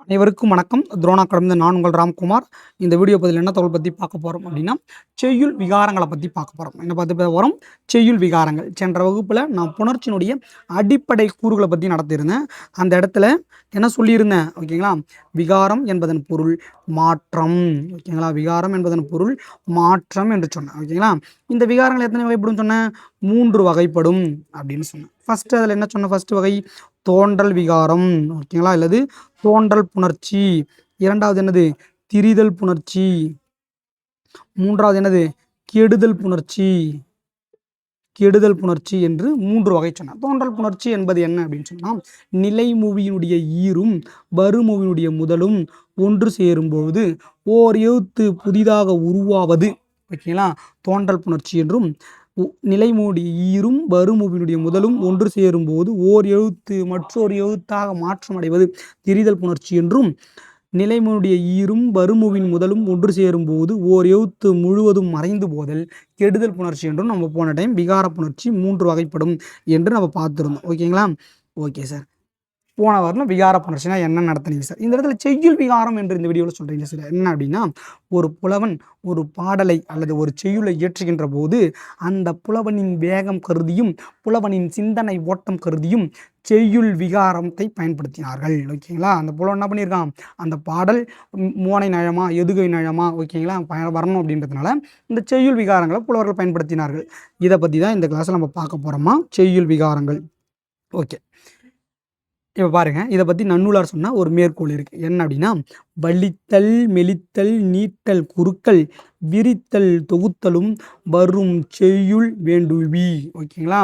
அனைவருக்கும் வணக்கம். துரோணா கடந்த நான் உங்கள் ராம்குமார். இந்த வீடியோ பதில் என்ன தகவல் பற்றி பார்க்க போகிறோம் அப்படின்னா, செய்யுள் விகாரங்களை பற்றி பார்க்க போகிறோம். என்ன பார்த்து போகிறோம்? செய்யுள் விகாரங்கள். சென்ற வகுப்பில் நான் புணர்ச்சியினுடைய அடிப்படை கூறுகளை பற்றி நடத்தியிருந்தேன். அந்த இடத்துல என்ன சொல்லியிருந்தேன் ஓகேங்களா? விகாரம் என்பதன் பொருள் மாற்றம். ஓகேங்களா? விகாரம் என்பதன் பொருள் மாற்றம் என்று சொன்னேன். ஓகேங்களா? இந்த விகாரங்கள் எத்தனை வகைப்படும் சொன்னேன்? 3 வகைப்படும் அப்படின்னு சொன்னேன். ஃபஸ்ட்டு அதில் என்ன சொன்னேன்? ஃபஸ்ட்டு வகை தோன்றல் விகாரம். ஓகேங்களா? அல்லது தோன்றல் புணர்ச்சி. இரண்டாவது என்னது? திரிதல் புணர்ச்சி. மூன்றாவது என்னது? கெடுதல் புணர்ச்சி. கெடுதல் புணர்ச்சி என்று 3 வகை சொன்னார். தோன்றல் புணர்ச்சி என்பது என்ன அப்படின்னு சொன்னால், நிலைமொழியினுடைய ஈரும் வருமொழியினுடைய முதலும் ஒன்று சேரும்போது ஓர் எழுத்து புதிதாக உருவாவது. ஓகேங்களா? தோன்றல் புணர்ச்சி என்றும், நிலைமொழி ஈரும் வருமொழியினுடைய முதலும் ஒன்று சேரும்போது ஓர் எழுத்து மற்றொரு எழுத்தாக மாற்றமடைவது திரிதல் புணர்ச்சி என்றும், நிலைமொழிய ஈரும் வருமுவின் முதலும் ஒன்று சேரும்போது ஓர் எழுத்து முழுவதும் மறைந்து போதல் கெடுதல் புணர்ச்சி என்றும் நம்ம போன டைம் விகார புணர்ச்சி 3 வகைப்படும் என்று நம்ம பார்த்துருந்தோம். ஓகேங்களா? Okay sir. போன வாரம் விகார புணர்ச்சினா என்ன நடத்துனீங்க சார்? இந்த இடத்துல செய்யுள் விகாரம் என்று இந்த வீடியோவில் சொல்கிறீங்க சார். என்ன அப்படின்னா, ஒரு புலவன் ஒரு பாடலை அல்லது ஒரு செய்யுளை இயற்றுகின்ற போது அந்த புலவனின் வேகம் கருதியும் புலவனின் சிந்தனை ஓட்டம் கருதியும் செய்யுள் விகாரத்தை பயன்படுத்தினார்கள். ஓகேங்களா? அந்த புலவன் என்ன பண்ணியிருக்கான்? அந்த பாடல் மோனை நயமா எதுகை நயமா ஓகேங்களா வரணும் அப்படின்றதுனால இந்த செய்யுள் விகாரங்களை புலவர்கள் பயன்படுத்தினார்கள். இதை பற்றி தான் இந்த கிளாஸில் நம்ம பார்க்க போகிறோமா? செய்யுள் விகாரங்கள். ஓகே, இப்போ பாருங்க, இதை பற்றி நன்னூலார் சொன்ன ஒரு மேற்கோள் இருக்குது. என்ன அப்படின்னா, வலித்தல் மெலித்தல் நீட்டல் குறுக்கல் விரித்தல் தொகுத்தலும் வரும் செய்யுள் வேண்டுவி. ஓகேங்களா?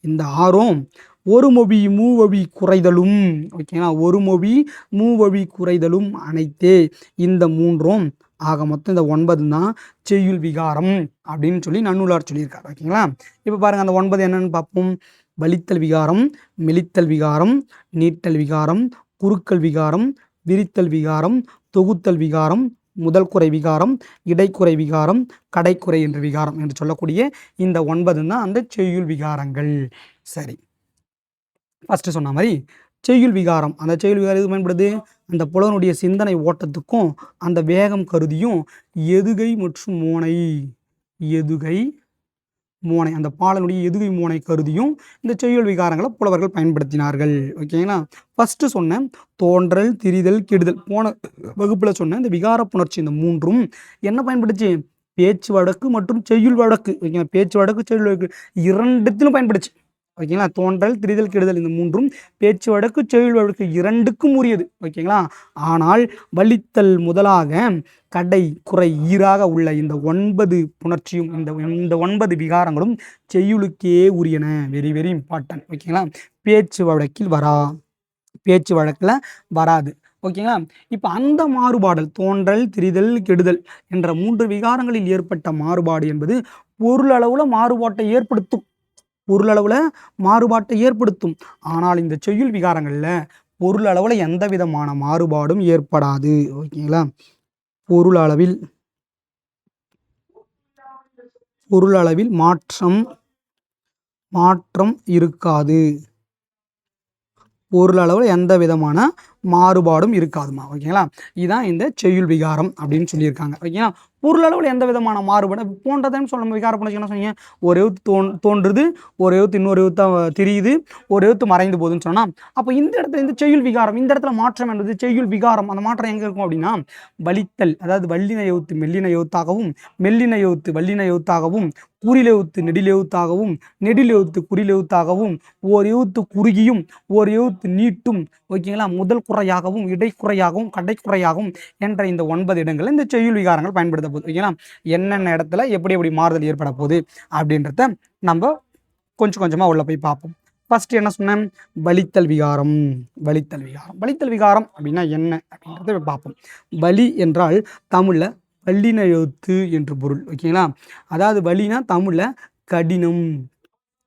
இந்த 6ம் ஒரு மொழி மூவழி குறைதலும். ஓகேங்களா? ஒரு மொழி மூவழி குறைதலும் அனைத்தே. இந்த 3ம் ஆக மொத்தம் இந்த 9 தான் செய்யுள் விகாரம் அப்படின்னு சொல்லி நன்னூலார் சொல்லியிருக்காரு. ஓகேங்களா? இப்போ பாருங்கள், அந்த 9 என்னன்னு பார்ப்போம். வலித்தல் விகாரம், மெலித்தல் விகாரம், நீட்டல் விகாரம், குறுக்கல் விகாரம், விரித்தல் விகாரம், தொகுத்தல் விகாரம், முதல் குறை விகாரம், இடைக்குறை விகாரம், கடைக்குறை என்ற விகாரம் என்று சொல்லக்கூடிய இந்த 9 தான் அந்த செய்யுள் விகாரங்கள். சரி, ஃபஸ்ட்டு சொன்ன மாதிரி செய்யுள் விகாரம். அந்த செய்யுள் விகாரம் எது பயன்படுது? அந்த புலவனுடைய சிந்தனை ஓட்டத்துக்கும் அந்த வேகம் கருதியும் எதுகை மற்றும் மோனை, எதுகை மோனை, அந்த பாடலுடைய எதுகை மோனை கருதியும் இந்த செய்யுள் விகாரங்களை புலவர்கள் பயன்படுத்தினார்கள். ஓகேங்களா? ஃபஸ்ட்டு சொன்ன தோன்றல் திரிதல் கெடுதல் போன வகுப்பில் சொன்ன இந்த விகார புணர்ச்சி இந்த 3ம் என்ன பயன்படுச்சு? பேச்சு வழக்கு மற்றும் செய்யுள் வழக்கு. ஓகேங்களா? பேச்சு வழக்கு செய்யுள் வழக்கு இரண்டுத்திலும் பயன்படுச்சு. ஓகேங்களா? தோன்றல் திரிதல் கெடுதல் இந்த 3ம் பேச்சு வழக்கு செய்யுள் வழக்கு இரண்டுக்கும் உரியது. ஓகேங்களா? ஆனால் வலித்தல் முதலாக கடை குறை ஈராக உள்ள இந்த 9 புணர்ச்சியும் இந்த 9 விகாரங்களும் செய்யுளுக்கே உரியன. Very very important. ஓகேங்களா? பேச்சு வழக்கில் பேச்சு வழக்கில் வராது. ஓகேங்களா? இப்போ அந்த மாறுபாடல் தோன்றல் திரிதல் கெடுதல் என்ற 3 விகாரங்களில் ஏற்பட்ட மாறுபாடு என்பது பொருளளவுல மாறுபாட்டை ஏற்படுத்தும். ஆனால் இந்த செய்யுள் விகாரங்களில் பொருள் அளவில் எந்த விதமான மாறுபாடும் ஏற்படாது. ஓகேங்களா? பொருள் அளவில் மாற்றம் இருக்காது. பொருள் அளவில் எந்த விதமான மாறுபாடும் இருக்காதுமா. ஓகேங்களா? இதுதான் இந்த செய்யுள் விகாரம் அப்படின்னு சொல்லியிருக்காங்க. ஓகேங்களா? பொருள் அளவில் எந்த விதமான மாறுபாடு போன்றதையும் சொல்ல விகார புணர்ச்சி என்ன சொன்னீங்க? ஒரு எழுத்து தோன்றுது, ஒரு எழுத்து இன்னொரு எழுத்தா திரியுது, ஒரு எழுத்து மறைந்து போகுதுன்னு சொன்னால், அப்போ இந்த இடத்துல இந்த செய்யுள் விகாரம், இந்த இடத்துல மாற்றம் என்பது செய்யுள் விகாரம். அந்த மாற்றம் எங்கே இருக்கும் அப்படின்னா, வலித்தல், அதாவது வல்லின எழுத்து மெல்லின எழுத்தாகவும், மெல்லின எழுத்து வல்லின எழுத்தாகவும், குறில் எழுத்து நெடில் எழுத்தாகவும், நெடில் எழுத்து குறில் எழுத்தாகவும், ஓர் எழுத்து குறுகியும் ஓர் எழுத்து நீட்டும். ஓகேங்களா? முதல் குறையாகவும் இடைக்குறையாகவும் கடைக்குறையாகவும் என்ற இந்த 9 இடங்களில் இந்த செய்யுள் விகாரங்கள் பயன்படுத்த போகுது. ஓகேங்களா? என்னென்ன இடத்துல எப்படி மாறுதல் ஏற்பட போகுது அப்படின்றத நம்ம கொஞ்சம் கொஞ்சமாக உள்ள போய் பார்ப்போம். ஃபர்ஸ்ட் என்ன சொன்னேன்? வலித்தல் விகாரம். வலித்தல் விகாரம் அப்படின்னா என்ன அப்படின்றத பார்ப்போம். வலி என்றால் தமிழில் வல்லின எழுத்து என்று பொருள். ஓகேங்களா? அதாவது வலினா தமிழில் கடினம்.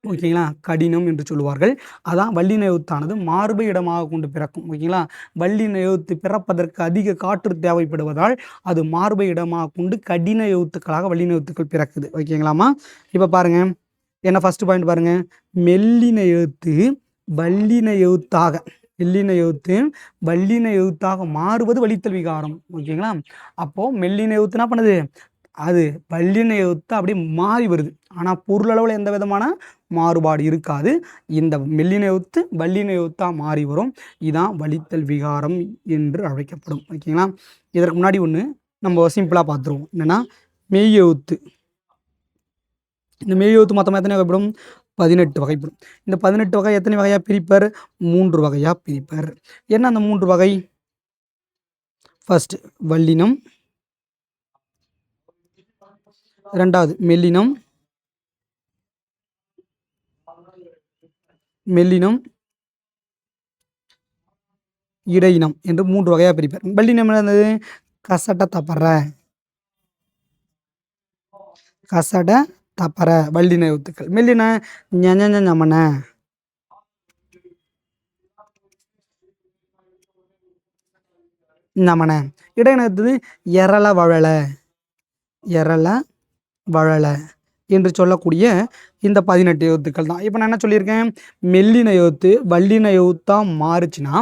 ஓகேங்களா? கடினம் என்று சொல்லுவார்கள். அதான் வல்லின எழுத்தானது மார்பை இடமாக கொண்டு பிறக்கும். ஓகேங்களா? வல்லின எழுத்து பிறப்பதற்கு அதிக காற்று தேவைப்படுவதால் அது மார்பை இடமாக கொண்டு கடின எழுத்துக்களாக வல்லின எழுத்துக்கள் பிறக்குது. ஓகேங்களாமா? இப்போ பாருங்க, என்ன ஃபர்ஸ்ட் பாயிண்ட் பாருங்க. மெல்லின எழுத்து வல்லின எழுத்தாக மெல்லின எழுத்து வல்லின எழுத்தாக மாறுவது வலித்தல் விகாரம். ஓகேங்களா? அப்போ மெல்லின எழுத்து என்ன பண்ணுது, அது வல்லின எழுத்து அப்படியே மாறி வருது. ஆனால் பொருளளவில் எந்த விதமான மாறுபாடு இருக்காது. இந்த மெல்லின எழுத்து வல்லின எழுத்தா மாறி வரும். இதான் வலித்தல் விகாரம் என்று அழைக்கப்படும். ஓகேங்களா? இதற்கு முன்னாடி ஒன்று நம்ம சிம்பிளாக பார்த்துருவோம். என்னென்னா மெய் எழுத்து. இந்த மெய் எழுத்து மொத்தமாக எத்தனை வகைப்படும்? 18 வகைப்படும். இந்த 18 வகை எத்தனை வகையாக பிரிப்பர்? 3 வகையாக பிரிப்பர். என்ன அந்த 3 வகை? ஃபர்ஸ்ட் வல்லினம், இரண்டாவது மெல்லினம், இடையினம் என்று 3 வகையாக பிரிப்பர். வல்லினம் என்னது? கசட தப்பற, கசட தப்பற வல்லின எழுத்துக்கள். மெல்லின ஞமன, நமன. இடையின எழுத்து எரள வழல, எரள வழல என்று சொல்லக்கூடிய இந்த 18 எழுத்துக்கள் தான். இப்போ நான் என்ன சொல்லியிருக்கேன்? மெல்லின எழுத்து வல்லின எழுத்தா மாறுச்சுன்னா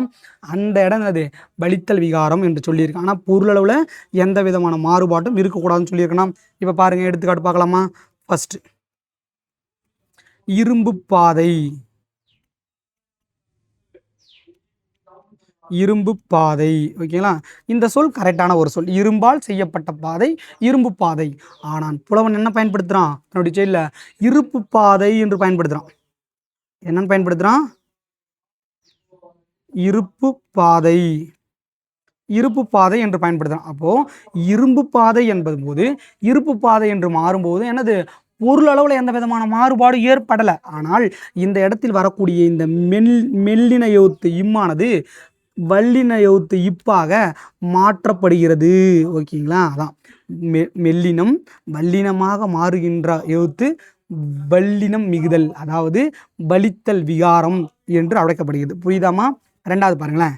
அந்த இடம் அது வலித்தல் விகாரம் என்று சொல்லியிருக்கேன். ஆனால் பொருளளவில் எந்த விதமான மாறுபாட்டும் இருக்கக்கூடாதுன்னு சொல்லியிருக்கேன்னா, இப்போ பாருங்கள், எடுத்துக்காட்டு பார்க்கலாமா? ஃபர்ஸ்ட் இரும்பு பாதை, இரும்பு பாதை. ஓகேங்களா? இந்த சொல் கரெக்டான ஒரு சொல். இரும்பால் செய்யப்பட்ட பாதை இரும்பு பாதை. ஆனால் புலவன் என்ன பயன்படுத்துகிறான்? தன்னுடைய செயலில் இருப்பு பாதை என்று பயன்படுத்துகிறான். என்னன்னு பயன்படுத்துகிறான்? இருப்பு பாதை, இருப்பு பாதை என்று பயன்படுத்துகிறான். அப்போது இரும்பு பாதை என்பது போது இருப்பு பாதை என்று மாறும்போது என்னது? பொருளளவில் எந்த விதமான மாறுபாடு ஏற்படலை. ஆனால் இந்த இடத்தில் வரக்கூடிய இந்த மெல்லின எழுத்து இம்மானது வல்லின எழுத்து இப்பாக மாற்றப்படுகிறது. ஓகேங்களா? அதான் மெல்லினம் வல்லினமாக மாறுகின்ற எழுத்து வல்லினம் மிகுதல், அதாவது வலித்தல் விகாரம் என்று அழைக்கப்படுகிறது. புரியுதாமா? ரெண்டாவது பாருங்களேன்,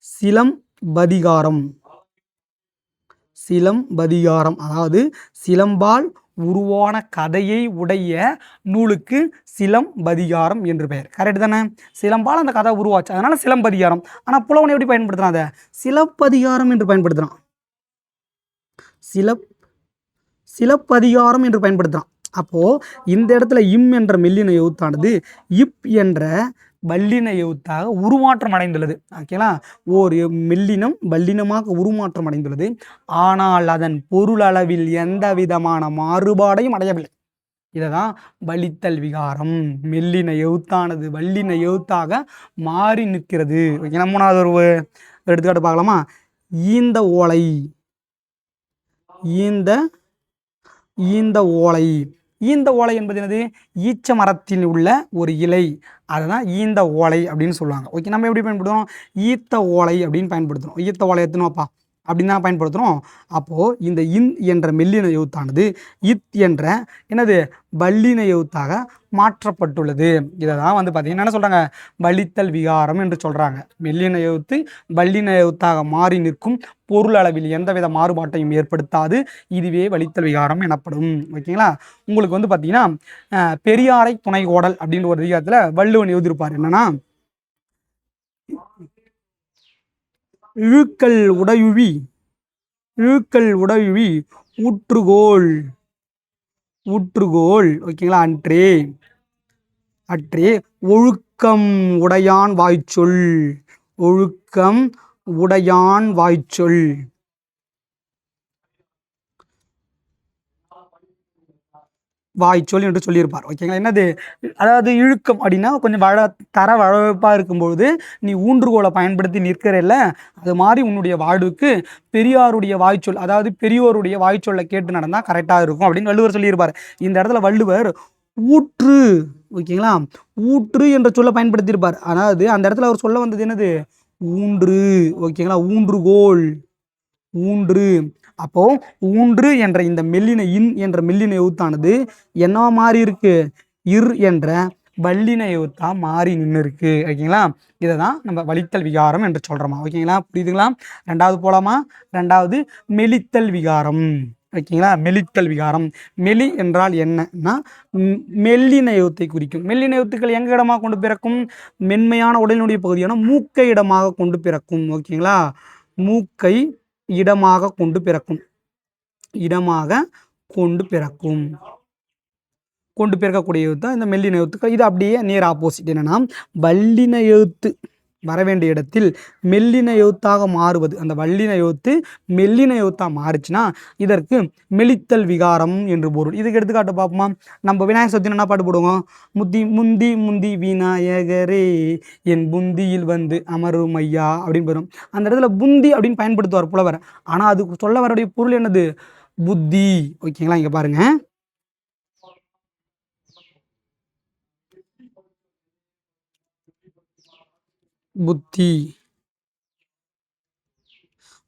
சிலம்பதிகாரம். சிலம்பதிகாரம் அதாவது சிலம்பால் உருவான கதையை உடைய நூலுக்கு சிலம்பதிகாரம் என்று பெயர். கரெக்ட் தானே? சிலம்பால் அந்த கதை உருவாச்சு, அதனால சிலம்பதிகாரம். ஆனால் புலவன் எப்படி பயன்படுத்துறான்? அதை சிலப்பதிகாரம் என்று பயன்படுத்துறான். சிலப்பதிகாரம் என்று பயன்படுத்துறான். அப்போ இந்த இடத்துல இம் என்ற மெல்லின எழுத்தானது இப் என்ற வல்லின எழுத்தாக உருமாற்றம் அடைந்துள்ளது. ஓகேங்களா? ஓர் மெல்லினம் வல்லினமாக உருமாற்றம் அடைந்துள்ளது. ஆனால் அதன் பொருளளவில் எந்த விதமான மாறுபாடையும் அடையவில்லை. இதை தான் வலித்தல் விகாரம். மெல்லின எழுத்தானது வல்லின எழுத்தாக மாறி நிற்கிறது. ஓகேங்களா? மூணாவது ஒரு எடுத்துக்காட்டு பார்க்கலாமா? ஈந்த ஓலை, ஈந்த ஓலை. ஈந்த ஓலை என்பது என்னது? ஈச்ச மரத்தில் உள்ள ஒரு இலை, அதுதான் ஈந்த ஓலை அப்படின்னு சொல்லுவாங்க. ஓகே, நம்ம எப்படி பயன்படுத்துகிறோம்? ஈத்த ஓலை அப்படின்னு பயன்படுத்துகிறோம். ஈத்த ஓலை எத்தனோப்பா அப்படின்னு தான் பயன்படுத்துகிறோம். அப்போது இந்த இன் என்ற மெல்லின எழுத்தானது இத் என்ற என்னது வல்லின எழுத்தாக மாற்றப்பட்டுள்ளது. இதை தான் வந்து பார்த்தீங்கன்னா என்ன சொல்கிறாங்க? வலித்தல் விகாரம் என்று சொல்கிறாங்க. மெல்லின எழுத்து வல்லின எழுத்தாக மாறி நிற்கும், பொருள் அளவில் எந்தவித மாறுபாட்டையும் ஏற்படுத்தாது, இதுவே வலித்தல் விகாரம் எனப்படும். ஓகேங்களா? உங்களுக்கு வந்து பார்த்தீங்கன்னா பெரியாரை துணை கோடல் அப்படின்ற ஒரு அதிகாரத்தில் வள்ளுவன் எழுதியிருப்பார். என்னன்னா, இழுக்கல் உடையுவி ஊற்றுகோல். ஓகேங்களா? அற்றே ஒழுக்கம் உடையான் வாய்ச்சொல். வாய்ச்சொல் என்று சொல்லியிருப்பார். ஓகேங்களா? என்னது? அதாவது இழுக்கம் அப்படின்னா கொஞ்சம் வளவழப்பாக இருக்கும்பொழுது நீ ஊன்றுகோலை பயன்படுத்தி நிற்கிறல்ல, அது மாதிரி உன்னுடைய வாழ்வுக்கு பெரியாருடைய வாய்ச்சொல், அதாவது பெரியோருடைய வாய்ச்சொல்லை கேட்டு நடந்தால் கரெக்டாக இருக்கும் அப்படின்னு வள்ளுவர் சொல்லியிருப்பார். இந்த இடத்துல வள்ளுவர் ஊற்று, ஓகேங்களா, ஊற்று என்ற சொல்லை பயன்படுத்தியிருப்பார். அதாவது அந்த இடத்துல அவர் சொல்ல வந்தது என்னது? ஊன்று. ஓகேங்களா? ஊன்றுகோல், ஊன்று. அப்போ ஊன்று என்ற இந்த மெல்லின இன் என்ற மெல்லின எழுத்தானது என்னவா மாறி இருக்கு? இர் என்ற வல்லின எழுத்தா மாறி நின்று இருக்கு. ஓகேங்களா? இதை தான் நம்ம வலித்தல் விகாரம் என்று சொல்றோமா. ஓகேங்களா? புரியுதுங்களா? ரெண்டாவது போலாமா? ரெண்டாவது மெலித்தல் விகாரம். ஓகேங்களா. மெலித்தல் விகாரம். மெலி என்றால் என்னன்னா மெல்லின எழுத்தை குறிக்கும். மெல்லின எழுத்துக்கள் எங்க இடமாக கொண்டு பிறக்கும்? மென்மையான உடலினுடைய பகுதியான மூக்கை இடமாக கொண்டு பிறக்கும். ஓகேங்களா. மூக்கை இடமாக கொண்டு பிறக்கும். இடமாக கொண்டு பிறக்கும். கொண்டு பிறக்கக்கூடிய எழுத்து தான் இந்த மெல்லின எழுத்துக்கள். இது அப்படியே நேர் ஆப்போசிட். என்னன்னா வல்லின எழுத்து வர வேண்டிய இடத்தில் மெல்லின எழுத்தாக மாறுவது. அந்த வல்லின எழுத்து மெல்லின எழுத்தாக மாறுச்சுன்னா இதற்கு மெலித்தல் விகாரம் என்று பொருள். இதுக்கு எடுத்துக்காட்டு பார்ப்போமா? நம்ம விநாயகர் சதுர்த்தி என்ன பாட்டு போடுவோம்? முந்தி முந்தி விநாயகரே என் புந்தியில் வந்து அமரும் ஐயா அப்படின்னு வரும். அந்த இடத்துல புந்தி அப்படின்னு பயன்படுத்துவார் புலவர். ஆனால் அதுக்கு சொல்ல வரக்கூடிய பொருள் என்னது? புத்தி. ஓகேங்களா. இங்கே பாருங்க, புத்தி.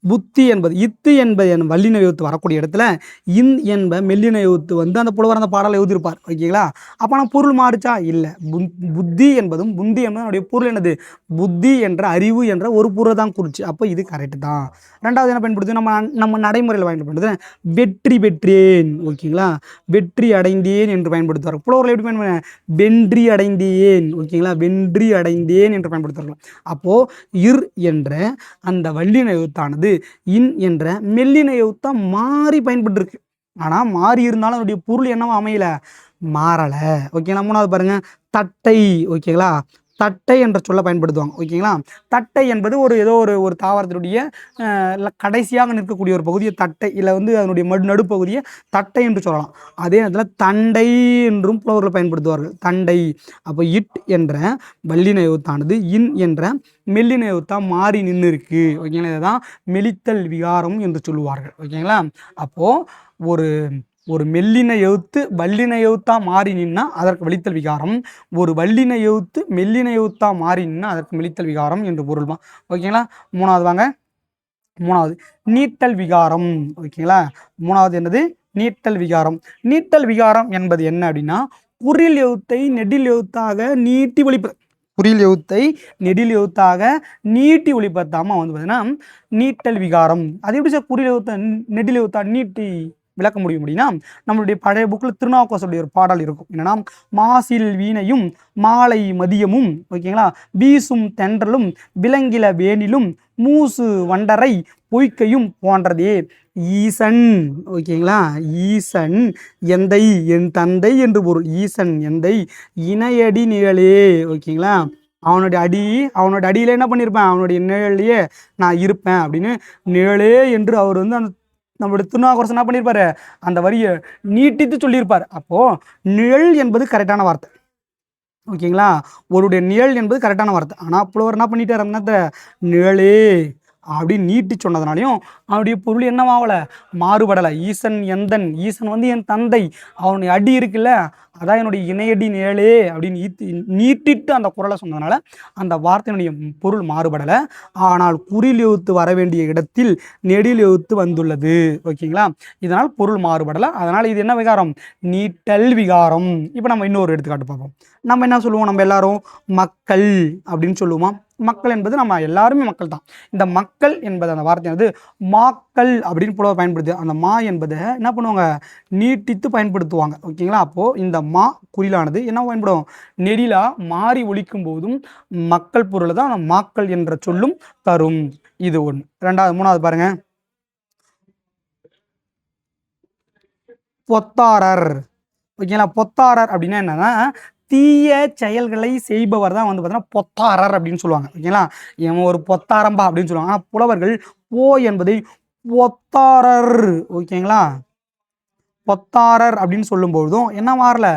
புத்தி என்பது இத்து என்பது என் வல்லின எழுத்து வரக்கூடிய இடத்துல இன் என்ப மெல்லின எழுத்து வந்து அந்த புலவர் அந்த பாடலை எழுதியிருப்பார். ஓகேங்களா. அப்போ ஆனால் பொருள் மாறுச்சா? இல்லை. புத்தி என்பதும் புந்தி என்பதனுடைய பொருள் என்னது? புத்தி என்ற அறிவு என்ற ஒரு பொருள் தான் குறிச்சு. அப்போ இது கரெக்டு தான். ரெண்டாவது என்ன பயன்படுத்து? நம்ம நடைமுறையில் பயன்படுத்துறது வெற்றி பெற்றேன். ஓகேங்களா. வெற்றி அடைந்தேன் என்று பயன்படுத்துவார். புலவர்கள் எப்படி பயன்படுத்த? வென்றி அடைந்தேன். ஓகேங்களா. வென்றி அடைந்தேன் என்று பயன்படுத்துவார்கள். அப்போது இர் என்ற அந்த வல்லின எழுத்தானது இன் என்ற மெல்லின எழுத்தா மாறி பயன்பட்டு இருக்கு. ஆனால் மாறி இருந்தாலும் அதனுடைய பொருள் என்னவா அமையல? மாறலை. ஓகேங்களா. மூணாவது பாருங்க, தட்டை. ஓகேங்களா. தட்டை என்ற சொல்ல பயன்படுத்துவாங்க. ஓகேங்களா. தட்டை என்பது ஏதோ ஒரு தாவரத்தினுடைய கடைசியாக நிற்கக்கூடிய ஒரு பகுதியை தட்டை, இல்லை வந்து அதனுடைய நடுப்பகுதியை தட்டை என்று சொல்லலாம். அதே நேரத்தில் தண்டை என்றும் புலவர்கள் பயன்படுத்துவார்கள். தண்டை. அப்போ இட் என்ற வல்லின எழுத்தானது இன் என்ற மெல்லின எழுத்தா மாறி நின்று இருக்கு. ஓகேங்களா. இதுதான் மெலித்தல் விகாரம் என்று சொல்லுவார்கள். ஓகேங்களா. அப்போது ஒரு மெல்லின எழுத்து வல்லின எழுத்தா மாறி நின்னா அதற்கு வலித்தல் விகாரம். ஒரு வல்லின எழுத்து மெல்லின எழுத்தா மாறி நின்னா அதற்கு மெலித்தல் விகாரம் என்று பொருள்மா. ஓகேங்களா. மூணாவது வாங்க. மூணாவது நீட்டல் விகாரம். ஓகேங்களா. மூணாவது என்னது? நீட்டல் விகாரம். நீட்டல் விகாரம் என்பது என்ன அப்படின்னா குறில் எழுத்தை நெடில் எழுத்தாக நீட்டி ஒலிப்பது. குறில் எழுத்தை நெடில் எழுத்தாக நீட்டி ஒலிப்பதாம வந்து பார்த்தீங்கன்னா நீட்டல் விகாரம். அது எப்படி சார் குறில் எழுத்தை நெடில் எழுத்தா நீட்டி விளக்க முடியும் அப்படின்னா நம்மளுடைய பழைய புக்கில் திருநாவுக்கரசருடைய ஒரு பாடல் இருக்கும். என்னன்னா மாசில் வீணையும் மாலை மதியமும், ஓகேங்களா, வீசும் தென்றலும் விலங்கில வேனிலும் மூசு வண்டரை பொய்க்கையும் போன்றதே ஈசன். ஓகேங்களா. ஈசன் எந்தை என் தந்தை என்று பொருள். ஈசன் எந்தை இணையடி நிழலே. ஓகேங்களா. அவனுடைய அடியில் என்ன பண்ணியிருப்பேன்? அவனுடைய நிழலையே நான் இருப்பேன் அப்படின்னு நிழலே என்று அவர் வந்து அந்த நம்மளுடைய திருநாவுக்கரசர் என்ன பண்ணியிருப்பாரு? அந்த வரியை நீட்டித்து சொல்லியிருப்பார். அப்போது நிழல் என்பது கரெக்டான வார்த்தை. ஓகேங்களா. ஒருடைய நிழல் என்பது கரெக்டான வார்த்தை. ஆனால் புலவர் என்ன பண்ணிட்டார்? அந்த நிழலே அப்படின்னு நீட்டி சொன்னதுனாலையும் அவனுடைய பொருள் என்னவாகலை? மாறுபடலை. ஈசன் எந்தன், ஈசன் வந்து என் தந்தை, அவனுடைய அடி இருக்குல்ல அதான் என்னுடைய இணையடி நிழலே அப்படின்னு நீட்டிட்டு அந்த குரலை சொன்னதுனால அந்த வார்த்தையினுடைய பொருள் மாறுபடலை. ஆனால் குறில் எழுத்து வர வேண்டிய இடத்தில் நெடில் எழுத்து வந்துள்ளது. ஓகேங்களா. இதனால் பொருள் மாறுபடலை. அதனால் இது என்ன விகாரம்? நீட்டல் விகாரம். இப்போ நம்ம இன்னொரு எடுத்துக்காட்டு பார்ப்போம். நம்ம என்ன சொல்லுவோம்? நம்ம எல்லாரும் மக்கள் அப்படின்னு சொல்லுவோமா? மக்கள் என்பது நம்ம எல்லாருமே மக்கள் தான். இந்த மக்கள் என்பது அந்த வார்த்தையானது மாக்கள் அப்படின்னு புலவர் பயன்படுது. அந்த மா என்பதை என்ன பண்ணுவாங்க? நீட்டித்து பயன்படுத்துவாங்க. ஓகேங்களா. அப்போது இந்த மா குறிலானது என்ன பயன்படும்? நெடிலா மாறி ஒலிக்கும் போதும் மக்கள் பொருளை தான் அந்த மாக்கள் என்ற சொல்லும் தரும். இது ஒன்று. ரெண்டாவது. மூணாவது பாருங்க, பொத்தாரர். ஓகேங்களா. பொத்தாரர் அப்படின்னா என்னன்னா தீய செயல்களை செய்பவர் தான் வந்து பார்த்தீங்கன்னா பொத்தாரர் அப்படின்னு சொல்லுவாங்க. ஓகேங்களா. இவன் ஒரு பொத்தாரம்பா அப்படின்னு சொல்லுவாங்க. ஆனால் புலவர்கள் போ என்பதை பொத்தாரர், ஓகேங்களா, பொத்தாரர் அப்படின்னு சொல்லும்பொழுதும் என்ன மாறல?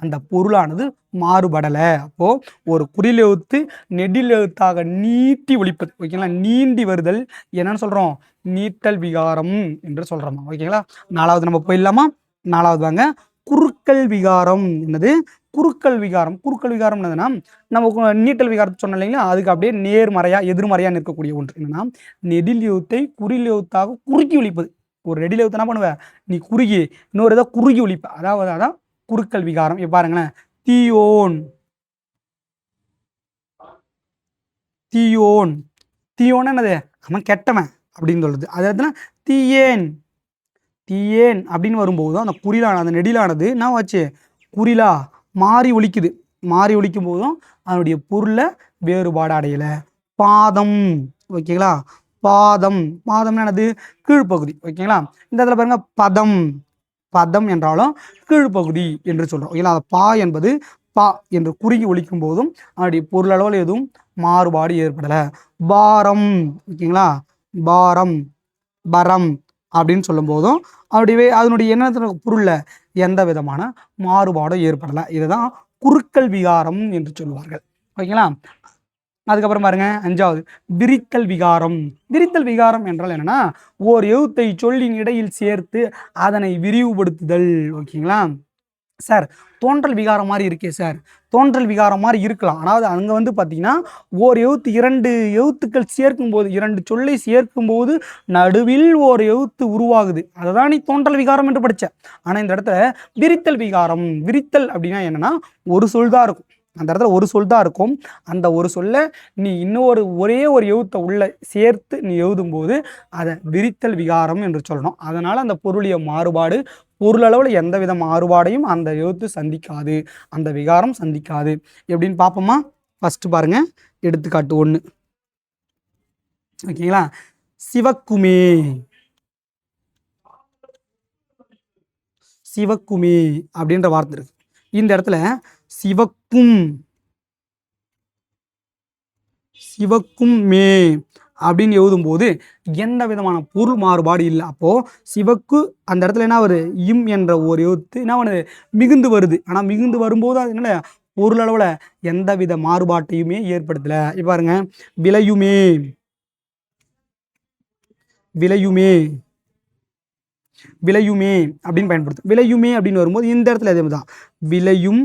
அந்த பொருளானது மாறுபடலை. அப்போது ஒரு குறில் எழுத்து நெடில் எழுத்தாக நீட்டி ஒலிப்பது. ஓகேங்களா. நீண்டி வருதல் என்னன்னு சொல்கிறோம்? நீட்டல் விகாரம் என்று சொல்கிறோமா. ஓகேங்களா. நாலாவது நம்ம போயிடலாமா? நாலாவது வாங்க, குறுக்கல் விகாரம். என்னது? குறுக்கல் விகாரம். குறுக்கல் விகாரம் என்னதுன்னா நம்ம நீட்டல் விகாரத்தை சொன்னோம் இல்லைங்களா, அதுக்கு அப்படியே நேர்மறையாக எதிர்மறையாக நிற்கக்கூடிய ஒன்று. என்னன்னா நெடில் எழுத்தை குறில் எழுத்தாக குறுக்கி ஒலிப்பது. ஒரு நெடில் எழுத்து என்ன பண்ணுவேன்? நீ குறுகி இன்னொரு இதை குறுகி ஒலிப்ப. அதாவது அதான் குறுக்கல் விகாரம். இப்போ பாருங்களேன், தீயோன். தீயோன். தீயோன் என்னது? அவன் கெட்டவன் அப்படின்னு சொல்றது. அது தீயேன். தீயேன் அப்படின்னு வரும்போதும் அந்த குறிலான அந்த நெடிலானது என்ன ஆச்சு, குறிலா மாறி ஒலிக்குது. மாறி ஒலிக்கும் போதும் அதனுடைய பொருளை வேறுபாடு அடையலை. பாதம், ஓகேங்களா, பாதம், பாதம் என்னது, கீழ்ப்பகுதி, ஓகேங்களா. இந்த இடத்துல பாருங்க பதம், பதம் என்றாலும் கீழ்ப்பகுதி என்று சொல்றோம், ஓகேங்களா. பா என்பது பா என்று குறுகி ஒலிக்கும் போதும் அதனுடைய பொருளளவில் எதுவும் மாறுபாடு ஏற்படலை. பாரம், ஓகேங்களா, பாரம், பரம் அப்படின்னு சொல்லும் போதும் அதனுடைய என்ன பொருள்ல எந்த விதமான மாறுபாடும் ஏற்படலை. இதுதான் குறுக்கல் விகாரம் என்று சொல்வார்கள், ஓகேங்களா. அதுக்கப்புறம் பாருங்க, 5வது விரித்தல் விகாரம். விரித்தல் விகாரம் என்றால் என்னன்னா, ஓர் எழுத்தை சொல்லின் இடையில் சேர்த்து அதனை விரிவுபடுத்துதல், ஓகேங்களா. சார் தோன்றல் விகாரம் மாதிரி இருக்கே சார், தோன்றல் விகாரம் மாதிரி இருக்கலாம். ஆனால் அங்கே வந்து பார்த்தீங்கன்னா ஓர் எழுத்து 2 எழுத்துக்கள் சேர்க்கும்போது, 2 சொல்லை சேர்க்கும்போது நடுவில் ஓர் எழுத்து உருவாகுது, அதை தான் நீ தோன்றல் விகாரம் என்று படித்த. ஆனால் இந்த இடத்துல விரித்தல் விகாரம். விரித்தல் அப்படின்னா என்னன்னா, ஒரு சொல் தான் இருக்கும், அந்த இடத்துல ஒரு சொல் தான் இருக்கும். அந்த ஒரு சொல்ல நீ ஒரே ஒரு எழுத்தை உள்ள சேர்த்து நீ எழுதும் போது அதை விரித்தல் விகாரம் என்று சொல்லணும். அதனால அந்த பொருளிய மாறுபாடு, பொருளளவில் எந்தவித மாறுபாடையும் அந்த எழுத்து சந்திக்காது, அந்த விகாரம் சந்திக்காது. எப்படின்னு பார்ப்போமா? ஃபர்ஸ்ட் பாருங்க, எடுத்துக்காட்டு 1, ஓகேங்களா. சிவக்குமே, சிவக்குமே அப்படின்ற வார்த்தை இருக்கு. இந்த இடத்துல சிவக்கும், சிவக்கும் மே அப்படின்னு எழுதும்போது எந்த விதமான பொருள் மாறுபாடு இல்லை. அப்போ சிவக்கு அந்த இடத்துல என்ன வருது, இம் என்ற ஒரு எழுத்து என்ன பண்ணுது, மிகுந்து வருது. ஆனால் மிகுந்து வரும்போது அது என்ன பொருளளவில் எந்தவித மாறுபாட்டையுமே ஏற்படுத்தலை. இப்போ பாருங்க, விளையுமே, விளையுமே, விளையுமே அப்படின்னு பயன்படுத்தும். விளையுமே அப்படின்னு வரும்போது இந்த இடத்துல அதே மாதிரி தான், விளையும்,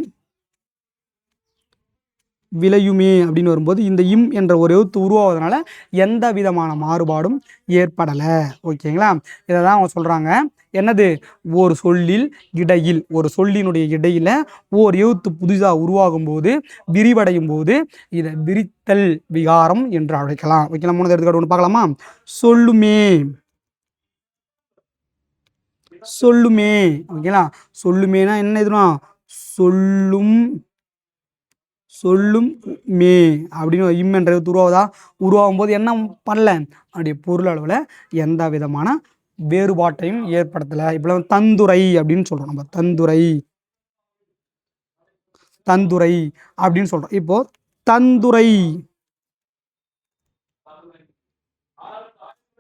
விளையுமே அப்படின்னு வரும்போது இந்த இம் என்ற ஒரு எழுத்து உருவாவதனால எந்த விதமான மாறுபாடும் ஏற்படலை, ஓகேங்களா. இதை தான் அவங்க சொல்கிறாங்க, என்னது, ஒரு சொல்லில் இடையில், ஒரு சொல்லினுடைய இடையில ஓர் எழுத்து புதிதாக உருவாகும் போது, விரிவடையும் போது இதை விரித்தல் விகாரம் என்று அழைக்கலாம், ஓகேங்களா. 3வது எடுத்துக்காட்டு ஒன்று பார்க்கலாமா? சொல்லுமே, சொல்லுமே, ஓகேங்களா. சொல்லுமேனா என்ன எதுனா, சொல்லும், சொல்லும் மே அப்படின்னு இம் என்ற உருவாகும் போது என்ன பண்ணல, அப்படியே பொருள் அளவில் எந்த விதமான வேறுபாட்டையும் ஏற்படுத்தலை. இப்போ தந்துரை அப்படின்னு சொல்றோம், நம்ம தந்துரை, தந்துரை அப்படின்னு சொல்றோம். இப்போ தந்துரை,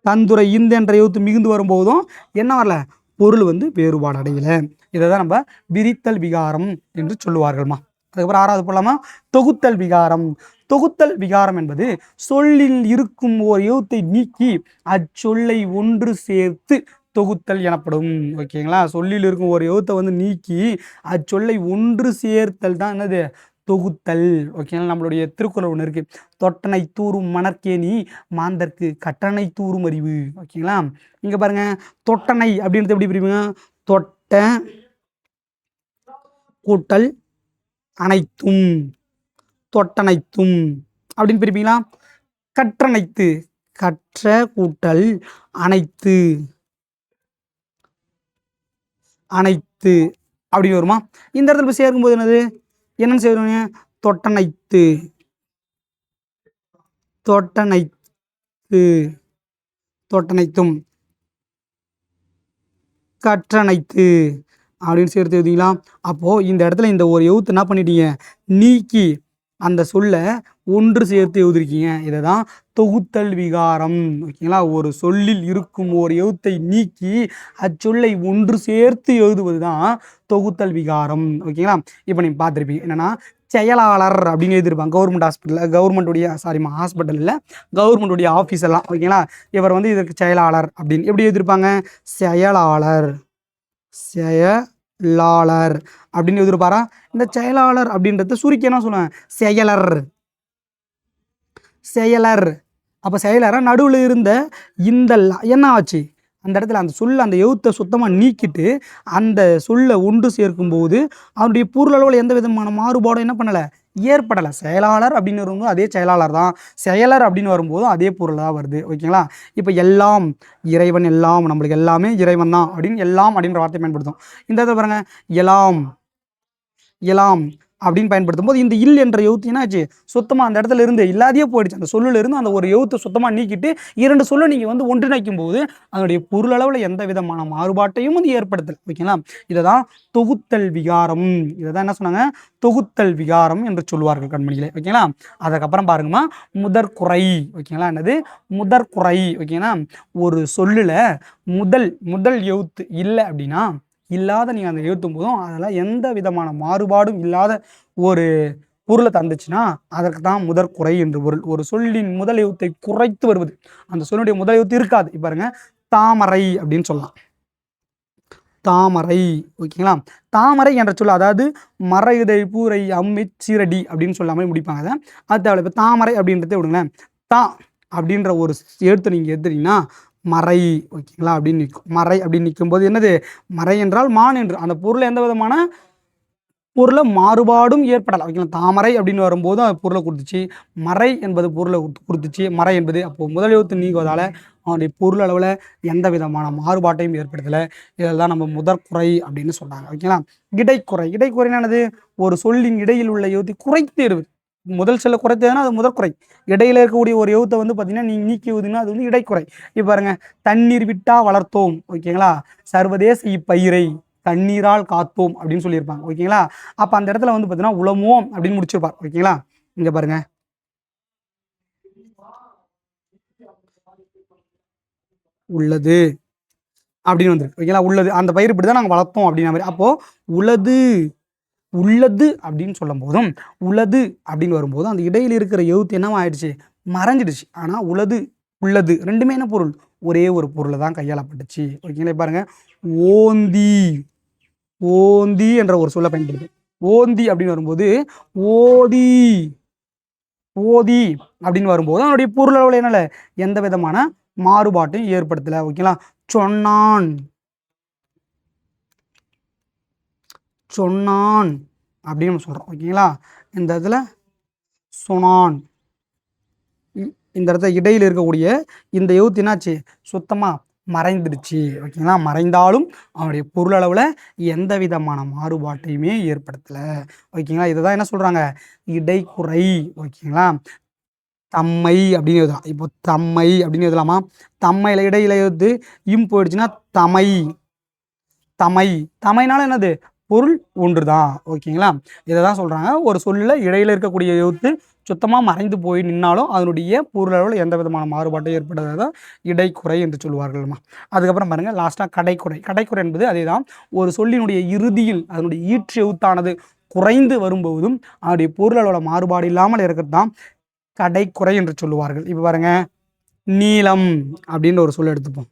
தந்துரை இந்த என்ற எழுத்து மிகுந்து வரும்போதும் என்ன வரல, பொருள் வந்து வேறுபாடு அடையலை. இதை தான் நம்ம விரித்தல் விகாரம் என்று சொல்லுவார்கள்மா. அதுக்கப்புறம் 6வது போலாமா, தொகுத்தல் விகாரம். தொகுத்தல் விகாரம் என்பது சொல்லில் இருக்கும் ஓர் எழுத்தை நீக்கி அச்சொல்லை ஒன்று சேர்த்து தொகுத்தல் எனப்படும், ஓகேங்களா. சொல்லில் இருக்கும் ஒரு எழுத்தை வந்து நீக்கி அச்சொல்லை ஒன்று சேர்த்தல் தான் என்னது, தொகுத்தல், ஓகேங்களா. நம்மளுடைய திருக்குறள் ஒன்று இருக்கு, தொட்டனை தூரும் மணற்கேணி மாந்தர்க்கு கட்டணை தூரும் அறிவு, ஓகேங்களா. இங்க பாருங்க, தொட்டனை அப்படின்றது எப்படி பிரிவுங்க, தொட்ட கூட்டல் அனைத்தும், தொட்டனைத்தும் அப்படின்னு பிரிப்பீங்களா. கற்றனைத்து, கற்ற கூட்டல் அனைத்து, அனைத்து அப்படின்னு வருமா. இந்த இடத்துல போய் சேர்க்கும்போது என்னன்னு செய்வீங்க, தொட்டனைத்து, தொட்டனைத்து, தொட்டனைத்தும், கற்றனைத்து அப்படின்னு சேர்த்து எழுதிங்களா. அப்போது இந்த இடத்துல இந்த ஒரு எழுத்து என்ன பண்ணிட்டீங்க, நீக்கி அந்த சொல்ல ஒன்று சேர்த்து எழுதிருக்கீங்க. இதை தான் தொகுத்தல் விகாரம், ஓகேங்களா. ஒரு சொல்லில் இருக்கும் ஒரு எழுத்தை நீக்கி அச்சொல்லை ஒன்று சேர்த்து எழுதுவது தான் தொகுத்தல் விகாரம், ஓகேங்களா. இப்போ நீங்கள் பார்த்துருப்பீங்க, என்னென்னா செயலாளர் அப்படின்னு எழுதியிருப்பாங்க கவர்மெண்ட் ஹாஸ்பிட்டலில், கவர்மெண்ட்டுடைய ஹாஸ்பிட்டலில் கவர்மெண்ட்டுடைய ஆஃபீஸ் எல்லாம், ஓகேங்களா. இவர் வந்து இதற்கு செயலாளர் அப்படின்னு எப்படி எழுதியிருப்பாங்க, செயலாளர், செயலாளர் அப்படின்னு எழுதியிருப்பாரா. இந்த செயலாளர் அப்படின்றத சுருக்கி என்ன சொல்லுவேன், செயலர், செயலர். அப்போ செயலரை நடுவில் இருந்த இந்த என்ன ஆச்சு, அந்த இடத்துல அந்த சொல்ல அந்த எழுத்தை சுத்தமாக நீக்கிட்டு அந்த சொல்ல ஒன்று சேர்க்கும்போது அவனுடைய பொருளளவில் எந்த விதமான மாறுபாடும் என்ன பண்ணலை, ஏற்படலை. செயலாளர் அப்படின்னு வரும்போது அதே செயலாளர் தான், செயலர் அப்படின்னு வரும்போதும் அதே பொருள் தான் வருது. ஓகேங்களா? இப்போ எல்லாம், இறைவன் எல்லாம், நம்மளுக்கு எல்லாமே இறைவன் தான் அப்படின்னு எல்லாம் அப்படின்ற வார்த்தை பயன்படுத்தும். இந்த இடத்துல பாருங்க, எலாம் எலாம் அப்படின்னு பயன்படுத்தும் போது இந்த இல் என்ற எழுத்து என்னாச்சு, சுத்தமாக அந்த இடத்துல இருந்து இல்லாதையே போயிடுச்சு. அந்த சொல்லுல இருந்து அந்த ஒரு எழுத்தை சுத்தமாக நீக்கிட்டு 2 சொல்லை நீங்கள் வந்து ஒன்றிணைக்கும் போது அதனுடைய பொருளளவில் எந்த விதமான மாறுபாட்டையும் வந்து ஏற்படுத்தல். ஓகேங்களா? இதை தான் தொகுத்தல் விகாரம். இதை தான் என்ன சொன்னாங்க, தொகுத்தல் விகாரம் என்று சொல்லுவார்கள் கண்மணிகளே. ஓகேங்களா? அதுக்கப்புறம் பாருங்கம்மா, முதற்குறை. ஓகேங்களா? என்னது முதற்குறை? ஓகேங்களா? ஒரு சொல்லுல முதல் எழுத்து இல்லை அப்படின்னா, இல்லாத நீங்கள் அந்த எழுத்தும் போதும் அதெல்லாம் எந்த விதமான மாறுபாடும் இல்லாத ஒரு பொருளை தந்துச்சுன்னா அதற்கு தான் முதற்குறை என்று பொருள். ஒரு சொல்லின் முதல் எழுத்தை குறைத்து வருவது, அந்த சொல்லுடைய முதல் எழுத்து இருக்காது. இப்போ பாருங்க, தாமரை அப்படின்னு சொல்லலாம். தாமரை. ஓகேங்களா? தாமரை என்ற சொல், அதாவது மறையுதை பூரை அம்மி சீரடி அப்படின்னு சொல்லாமல் முடிப்பாங்க. அது தேவை. இப்போ தாமரை அப்படின்றத விடுங்களேன், தா அப்படின்ற ஒரு எழுத்தை நீங்கள் எடுத்துட்டீங்கன்னா மறை. ஓகேங்களா? அப்படின்னு நிற்கும். மறை அப்படின்னு நிற்கும்போது என்னது, மறை என்றால் மான் என்று அந்த பொருள் எந்த விதமான பொருளை மாறுபாடும் ஏற்படலாம். ஓகேங்களா? தாமரை அப்படின்னு வரும்போது அது பொருளை கொடுத்துச்சு, மறை என்பது பொருளை கொடுத்துச்சு. மறை என்பது அப்போ முதல் எழுத்து நீங்குவதால் அவனுடைய பொருள் அளவில் எந்த விதமான மாறுபாட்டையும் ஏற்படுத்தலை. இதில் தான் நம்ம முதற்குறை அப்படின்னு சொன்னாங்க. ஓகேங்களா? இடைக்குறை. இடைக்குறைனானது ஒரு சொல்லின் இடையில் உள்ள எழுத்தை குறைத்து எடுவது. முதல் சொல்ல குறைத்ததுன்னா அது முதற்குறை. இடையில இருக்கக்கூடிய ஒரு எழுத்தை வந்து பார்த்தீங்கன்னா நீ நீக்கிவதுன்னா அது வந்து இடைக்குறை. இப்போ பாருங்க, தண்ணீர் விட்டா வளர்த்தோம். ஓகேங்களா? சர்வதேச இப்பயிரை தண்ணீரால் காத்தோம் அப்படின்னு சொல்லியிருப்பாங்க. ஓகேங்களா? அப்போ அந்த இடத்துல வந்து பார்த்தீங்கன்னா உளமோம் அப்படின்னு முடிச்சிருப்பார். ஓகேங்களா? இங்க பாருங்க, உள்ளது அப்படின்னு வந்துருக்கு. ஓகேங்களா? உள்ளது அந்த பயிர் இப்படி தான் நாங்கள் வளர்த்தோம் அப்படின்ற மாதிரி. அப்போ உளது உள்ளது அப்படின்னு சொல்லும் போதும் உளது அப்படின்னு வரும்போதும் அந்த இடையில் இருக்கிற எழுத்து என்னவா ஆயிடுச்சு, மறைஞ்சிடுச்சு. ஆனால் உளது உள்ளது ரெண்டுமே என்ன பொருள், ஒரே ஒரு பொருளை தான் கையாளப்பட்டுச்சு. ஓகேங்களா? பாருங்க, ஓந்தி. ஓந்தி என்ற ஒரு சொல்லை பயன்படுது. ஓந்தி அப்படின்னு வரும்போது ஓதி. ஓதி அப்படின்னு வரும்போது அதனுடைய பொருள் அளவில் என்னல எந்த விதமான மாறுபாட்டையும் ஏற்படுத்தலை. ஓகேங்களா? சொன்னான். சொன்னான் அப்படின்னு நம்ம சொல்கிறோம். ஓகேங்களா? இந்த இடத்துல சொனான், இந்த இடத்துல இடையில் இருக்கக்கூடிய இந்த எழுத்து என்னாச்சு, சுத்தமாக மறைந்துடுச்சு. ஓகேங்களா? மறைந்தாலும் அவனுடைய பொருள் அளவில் எந்த விதமான மாறுபாட்டையுமே ஏற்படுத்தலை. ஓகேங்களா? இதை தான் என்ன சொல்கிறாங்க, இடைக்குறை. ஓகேங்களா? தம்மை அப்படின்னு எழுதலாம். இப்போ தம்மை அப்படின்னு எழுதலாமா, தம்மையில் இடையில எழுத்து இம் போயிடுச்சுன்னா தமை. தமை. தமைனால என்னது, பொருள் ஒன்று தான். ஓகேங்களா? இதை தான் சொல்கிறாங்க, ஒரு சொல்லில் இடையில இருக்கக்கூடிய எழுத்து சுத்தமாக மறைந்து போய் நின்னாலும் அதனுடைய பொருளளவில் எந்த விதமான மாறுபாட்டும் ஏற்படுறதை தான் இடைக்குறை என்று சொல்வார்கள்மா. அதுக்கப்புறம் பாருங்கள், லாஸ்ட்டாக கடைக்குறை. கடைக்குறை என்பது அதே தான், ஒரு சொல்லினுடைய இறுதியில் அதனுடைய ஈற்று எழுத்தானது குறைந்து வரும்போதும் அதனுடைய பொருளளவில் மாறுபாடு இல்லாமல் இருக்கிறது தான் கடைக்குறை என்று சொல்லுவார்கள். இப்போ பாருங்க, நீலம் அப்படின்ற ஒரு சொல்ல எடுத்துப்போம்.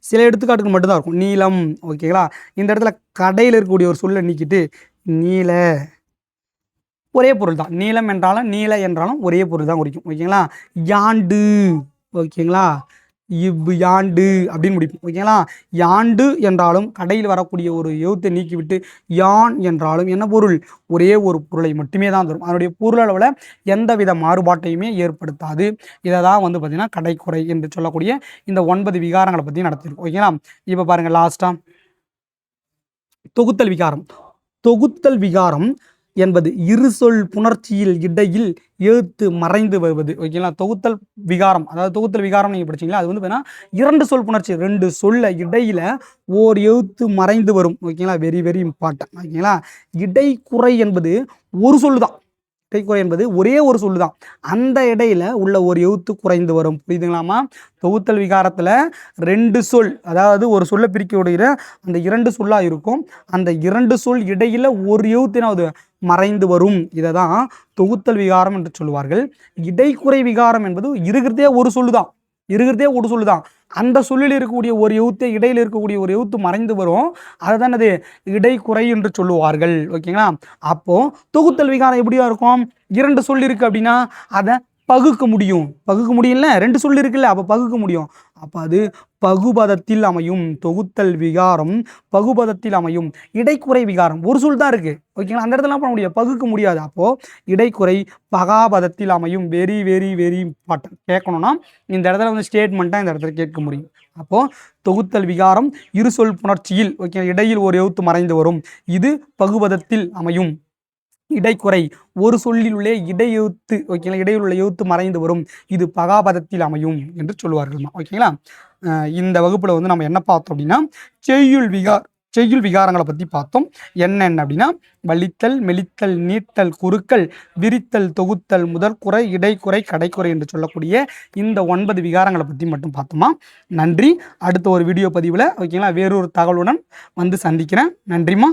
சில எடுத்துக்காட்டுக்கு மட்டும்தான் இருக்கும் நீலம். ஓகேங்களா? இந்த இடத்துல கடையில் இருக்கக்கூடிய ஒரு சொல்லை நீக்கிட்டு நீல, ஒரே பொருள் தான். நீலம் என்றாலும் நீல என்றாலும் ஒரே பொருள் தான் குறிக்கும். ஓகேங்களா? யாண்டு. ஓகேங்களா? யாண்டு அப்படின்னு முடிப்போம். ஓகேங்களா? யாண்டு என்றாலும் கடையில் வரக்கூடிய ஒரு எழுத்தை நீக்கிவிட்டு யான் என்றாலும் என்ன பொருள், ஒரே ஒரு பொருளை மட்டுமே தான் தரும். அதனுடைய பொருளளவில் எந்தவித மாறுபாட்டையுமே ஏற்படுத்தாது. இதை தான் வந்து பார்த்திங்கன்னா கடைக்குறை என்று சொல்லக்கூடிய இந்த 9 விகாரங்களை பற்றி நடத்திருக்கோம். ஓகேங்களா? இப்போ பாருங்கள், லாஸ்ட்டாக தொகுத்தல் விகாரம். தொகுத்தல் விகாரம் என்பது இரு சொல் புணர்ச்சியில் இடையில் எழுத்து மறைந்து வருவது. ஓகேங்களா? தொகுத்தல் விகாரம், அதாவது தொகுத்தல் விகாரம் நீங்கள் படிச்சீங்களா, அது வந்து பார்த்தீங்கன்னா 2 சொல் புணர்ச்சி, 2 சொல்ல இடையில ஓர் எழுத்து மறைந்து வரும். ஓகேங்களா? Very very important. ஓகேங்களா? இடைக்குறை என்பது ஒரு சொல்லு தான். இடைக்குறை என்பது ஒரே ஒரு சொல்லு தான், அந்த இடையில உள்ள ஒரு எழுத்து குறைந்து வரும். புரியுதுங்களாமா? தொகுத்தல் விகாரத்தில் 2 சொல், அதாவது ஒரு சொல்லை பிரிக்கக்கூடிய அந்த 2 சொல்லாக இருக்கும், அந்த 2 சொல் இடையில ஒரு எழுத்தினாவது மறைந்து வரும். இதை தான் தொகுத்தல் விகாரம் என்று சொல்லுவார்கள். இடைக்குறை விகாரம் என்பது இருக்கிறதே ஒரு சொல்லுதான், இருக்கிறதே ஒரு சொல்லுதான், அந்த சொல்லில் இருக்கக்கூடிய ஒரு எழுத்து இடையில் இருக்கக்கூடிய ஒரு எழுத்து மறைந்து வரும். அதுதான் அது இடைக்குறை என்று சொல்லுவார்கள். ஓகேங்களா? அப்போ தொகுத்தல் விகாரம் எப்படியா இருக்கும், 2 சொல் இருக்கு அப்படின்னா அதை பகுக்க முடியும். பகுக்க முடியும்ல, 2 சொல் இருக்குல்ல, அப்போ பகுக்க முடியும். அப்போ அது பகுபதத்தில் அமையும். தொகுத்தல் விகாரம் பகுபதத்தில் அமையும். இடைக்குறை விகாரம் ஒரு சொல் தான் இருக்குது, ஓகேங்களா, அந்த இடத்துல பண்ண முடியாது, பகுக்க முடியாது. அப்போது இடைக்குறை பகாபதத்தில் அமையும். Very very very important. கேட்கணும்னா இந்த இடத்துல வந்து ஸ்டேட்மெண்ட்டாக இந்த இடத்துல கேட்க முடியும். அப்போது தொகுத்தல் விகாரம் இரு சொல் புணர்ச்சியில், ஓகே, இடையில் ஒரு எழுத்து மறைந்து வரும். இது பகுபதத்தில் அமையும். இடைக்குறை ஒரு சொல்லில் உள்ள இடையெழுத்து, ஓகேங்களா, இடையில் உள்ள எழுத்து மறைந்து வரும். இது பகாபதத்தில் அமையும் என்று சொல்லுவார்கள், ஓகேங்களா. இந்த வகுப்பில் வந்து நம்ம என்ன பார்த்தோம் அப்படின்னா செய்யுள் விகாரங்களை பற்றி பார்த்தோம். என்னென்ன அப்படின்னா வலித்தல், மெலித்தல், நீட்டல், குறுக்கல், விரித்தல், தொகுத்தல், முதற்குறை, இடைக்குறை, கடைக்குறை என்று சொல்லக்கூடிய இந்த 9 விகாரங்களை பற்றி மட்டும் பார்த்தோமா. நன்றி. அடுத்த ஒரு வீடியோ பதிவில், ஓகேங்களா, வேறொரு தகவலுடன் வந்து சந்திக்கிறேன். நன்றிமா.